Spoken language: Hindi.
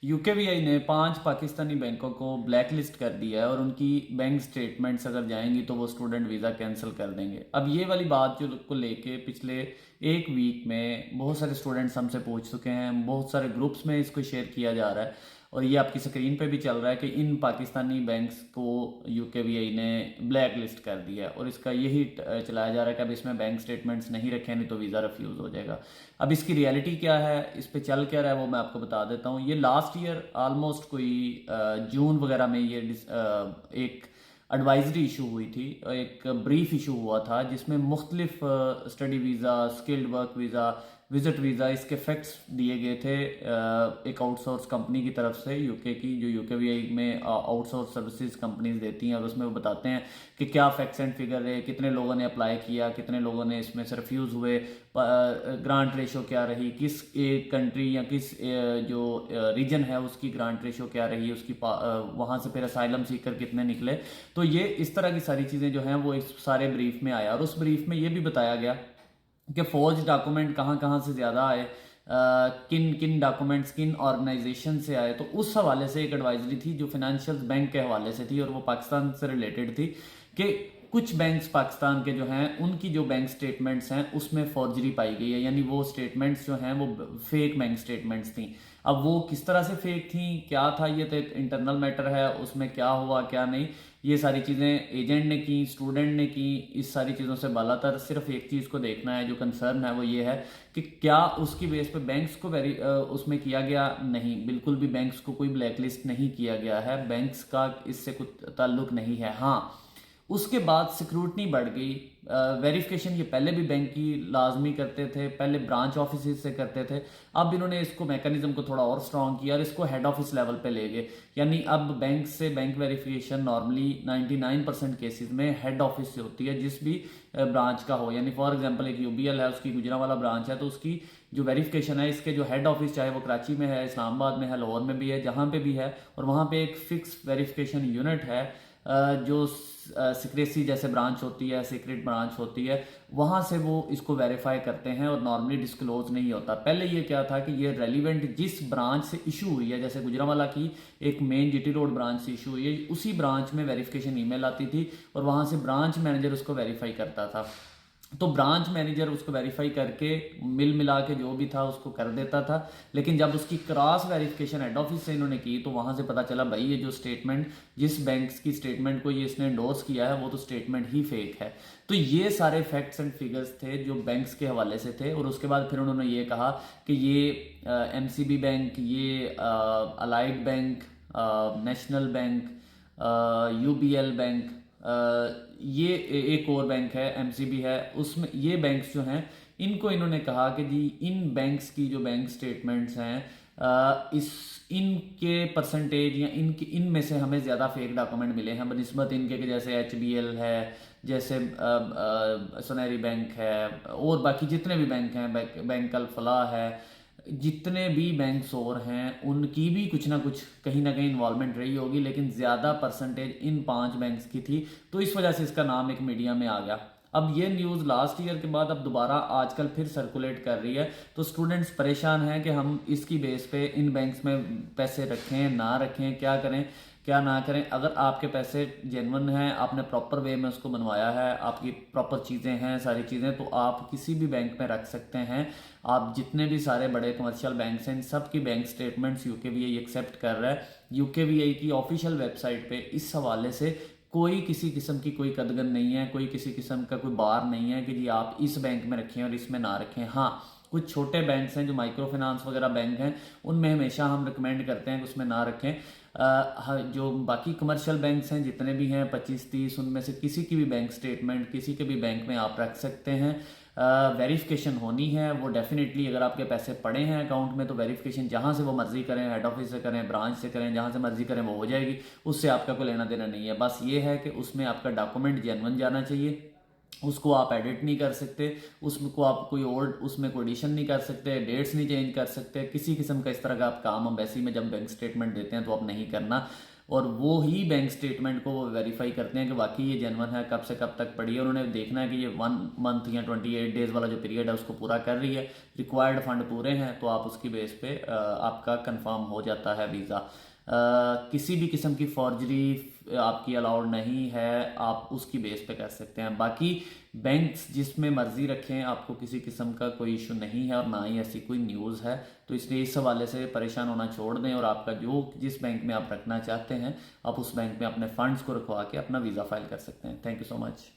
यूकेवीआई ने 5 पाकिस्तानी बैंकों को ब्लैक लिस्ट कर दिया है और उनकी बैंक स्टेटमेंट्स अगर जाएंगी तो वो स्टूडेंट वीज़ा कैंसिल कर देंगे। अब ये वाली बात जो को लेके पिछले एक वीक में बहुत सारे स्टूडेंट्स हमसे पूछ चुके हैं, बहुत सारे ग्रुप्स में इसको शेयर किया जा रहा है और ये आपकी स्क्रीन पे भी चल रहा है कि इन पाकिस्तानी बैंक्स को यूकेवीआई ने ब्लैक लिस्ट कर दिया है और इसका यही चलाया जा रहा है कि अब इसमें बैंक स्टेटमेंट्स नहीं रखे नहीं तो वीज़ा रिफ्यूज़ हो जाएगा। अब इसकी रियलिटी क्या है, इस पे चल क्या रहा है वो मैं आपको बता देता हूँ। ये लास्ट ईयर ऑलमोस्ट कोई जून वगैरह में ये एक एडवाइजरी इशू हुई थी, एक ब्रीफ इशू हुआ था जिसमें मुख्तलिफ study visa, skilled work visa, visit visa, इसके फैक्ट्स दिए गए थे एक आउटसोर्स कंपनी की तरफ से, यूके की, जो यूकेवीआई में आउटसोर्स सर्विसेज कंपनीज देती हैं और उसमें वो बताते हैं कि क्या फैक्ट्स एंड फिगर है, कितने लोगों ने अप्लाई किया, कितने लोगों ने इसमें से रिफ्यूज़ हुए, ग्रांट रेशो क्या रही, किस एक कंट्री या किस जो रीजन है उसकी ग्रांट रेशो क्या रही, उसकी वहाँ से फिर असाइलम सीकर कितने निकले। तो ये इस तरह की सारी चीज़ें जो हैं वो इस सारे ब्रीफ में आया और उस ब्रीफ में ये भी बताया गया कि फौज डॉक्यूमेंट कहाँ कहाँ से ज़्यादा आए, किन किन डॉक्यूमेंट्स किन ऑर्गेनाइजेशन से आए। तो उस हवाले से एक एडवाइजरी थी जो फाइनेंशियल बैंक के हवाले से थी और वो पाकिस्तान से रिलेटेड थी कि कुछ बैंक्स पाकिस्तान के जो हैं उनकी जो बैंक स्टेटमेंट्स हैं उसमें फॉर्जरी पाई गई है, यानी वो स्टेटमेंट्स जो हैं वो फेक बैंक स्टेटमेंट्स थी। अब वो किस तरह से फेक थी, क्या था, ये तो एक इंटरनल मैटर है, उसमें क्या हुआ क्या नहीं, ये सारी चीज़ें एजेंट ने की, स्टूडेंट ने की। इस सारी चीज़ों से बालातर सिर्फ एक चीज़ को देखना है, जो कंसर्न है वो ये है कि क्या उसकी बेस पे बैंक्स को उसमें किया गया। नहीं, बिल्कुल भी बैंक्स को कोई ब्लैकलिस्ट नहीं किया गया है, बैंक्स का इससे कुछ ताल्लुक नहीं है। हाँ, उसके बाद सिक्योरिटी बढ़ गई, वेरिफिकेशन ये पहले भी बैंक की लाजमी करते थे, पहले ब्रांच ऑफिस से करते थे, अब इन्होंने इसको मैकेनिज्म को थोड़ा और स्ट्रॉन्ग किया और इसको हेड ऑफिस लेवल पे ले गए। यानी अब बैंक से बैंक वेरिफिकेशन नॉर्मली 99% केसेस में हेड ऑफिस से होती है, जिस भी ब्रांच का हो। यानी फॉर एग्जांपल एक यूबीएल है, उसकी गुजरांवाला ब्रांच है, तो उसकी जो वेरिफिकेशन है, इसके जो हेड ऑफिस चाहे वो कराची में है, इस्लामाबाद में है, लाहौर में भी है, जहाँ पे भी है, और वहाँ पे एक फिक्स वेरिफिकेशन यूनिट है जो सिक्रेसी जैसे ब्रांच होती है, सीक्रेट ब्रांच होती है, वहाँ से वो इसको वेरीफाई करते हैं और नॉर्मली डिस्क्लोज नहीं होता। पहले ये क्या था कि ये रेलिवेंट जिस ब्रांच से इशू हुई है, जैसे गुजरांवाला की एक मेन जीटी रोड ब्रांच से इशू हुई है, उसी ब्रांच में वेरिफिकेशन ईमेल आती थी और वहाँ से ब्रांच मैनेजर उसको वेरीफाई करता था। तो ब्रांच मैनेजर उसको वेरीफाई करके मिल मिला के जो भी था उसको कर देता था। लेकिन जब उसकी क्रॉस वेरिफिकेशन हेड ऑफिस से इन्होंने की तो वहां से पता चला भाई ये जो स्टेटमेंट, जिस बैंक की स्टेटमेंट को ये इसने एंडोर्स किया है वो तो स्टेटमेंट ही फेक है। तो ये सारे फैक्ट्स एंड फिगर्स थे जो बैंक्स के हवाले से थे। और उसके बाद फिर उन्होंने ये कहा कि ये एमसीबी बैंक, ये allied bank, national bank, UBL bank, ये एक और बैंक है एमसीबी है, उसमें ये बैंक्स जो हैं इनको इन्होंने कहा कि जी इन बैंक्स की जो बैंक स्टेटमेंट्स हैं इस इनके परसेंटेज या इनके इनमें से हमें ज़्यादा फेक डॉक्यूमेंट मिले हैं बनिस्बत इनके कि जैसे एचबीएल है, जैसे सुनहरी बैंक है, और बाकी जितने भी बैंक हैं, बैंक अल फलाह है, जितने भी बैंक्स और हैं उनकी भी कुछ ना कहीं इन्वॉल्वमेंट रही होगी, लेकिन ज़्यादा परसेंटेज इन 5 बैंक्स की थी। तो इस वजह से इसका नाम एक मीडिया में आ गया। अब ये न्यूज़ लास्ट ईयर के बाद अब दोबारा आजकल फिर सर्कुलेट कर रही है, तो स्टूडेंट्स परेशान हैं कि हम इसकी बेस पे इन बैंक्स में पैसे रखें ना रखें, क्या करें क्या ना करें। अगर आपके पैसे जेन्युइन हैं, आपने प्रॉपर वे में उसको बनवाया है, आपकी प्रॉपर चीज़ें हैं, सारी चीज़ें, तो आप किसी भी बैंक में रख सकते हैं। आप जितने भी सारे बड़े कमर्शियल बैंक्स हैं इन सब की बैंक स्टेटमेंट्स यूकेवीआई एक्सेप्ट कर रहा है। यूकेवीआई की ऑफिशियल वेबसाइट पे इस हवाले से कोई किसी किस्म की कोई कदगन नहीं है, कोई किसी किस्म का कोई बार नहीं है कि जी आप इस बैंक में रखें और इसमें ना रखें। हाँ, कुछ छोटे बैंक्स हैं जो माइक्रो फाइनेंस वगैरह बैंक हैं, उनमें हमेशा हम रिकमेंड करते हैं कि उसमें ना रखें। जो बाकी कमर्शियल बैंक्स हैं जितने भी हैं 25-30, उनमें से किसी की भी बैंक स्टेटमेंट किसी के भी बैंक में आप रख सकते हैं। वेरिफिकेशन होनी है वो डेफिनेटली, अगर आपके पैसे पड़े हैं अकाउंट में तो वेरिफिकेशन जहां से वो मर्जी करें, हेड ऑफिस से करें, ब्रांच से करें, जहां से मर्जी करें वो हो जाएगी, उससे आपका कोई लेना देना नहीं है। बस ये है कि उसमें आपका डॉक्यूमेंट जेन्युइन जाना चाहिए, उसको आप एडिट नहीं कर सकते, उसको आप कोई और उसमें कोई एडिशन नहीं कर सकते, डेट्स नहीं चेंज कर सकते, किसी किस्म का इस तरह का आप काम एम्बेसी में जब बैंक स्टेटमेंट देते हैं तो आप नहीं करना। और वो ही बैंक स्टेटमेंट को वो वेरीफाई करते हैं कि वाकई ये जेन्युइन है, कब से कब तक पड़ी है। उन्होंने देखना है कि ये 1 मंथ या 28 डेज वाला जो पीरियड है उसको पूरा कर रही है, रिक्वायर्ड फंड पूरे हैं, तो आप उसकी बेस पे आपका कंफर्म हो जाता है वीज़ा। किसी भी किस्म की फॉर्जरी आपकी अलाउड नहीं है, आप उसकी बेस पे कर सकते हैं। बाकी बैंक्स जिसमें मर्जी रखें, आपको किसी किस्म का कोई इशू नहीं है और ना ही ऐसी कोई न्यूज़ है, तो इसलिए इस हवाले से परेशान होना छोड़ दें और आपका जो जिस बैंक में आप रखना चाहते हैं आप उस बैंक में अपने फंड्स को रखवा के अपना वीज़ा फाइल कर सकते हैं। Thank you so much.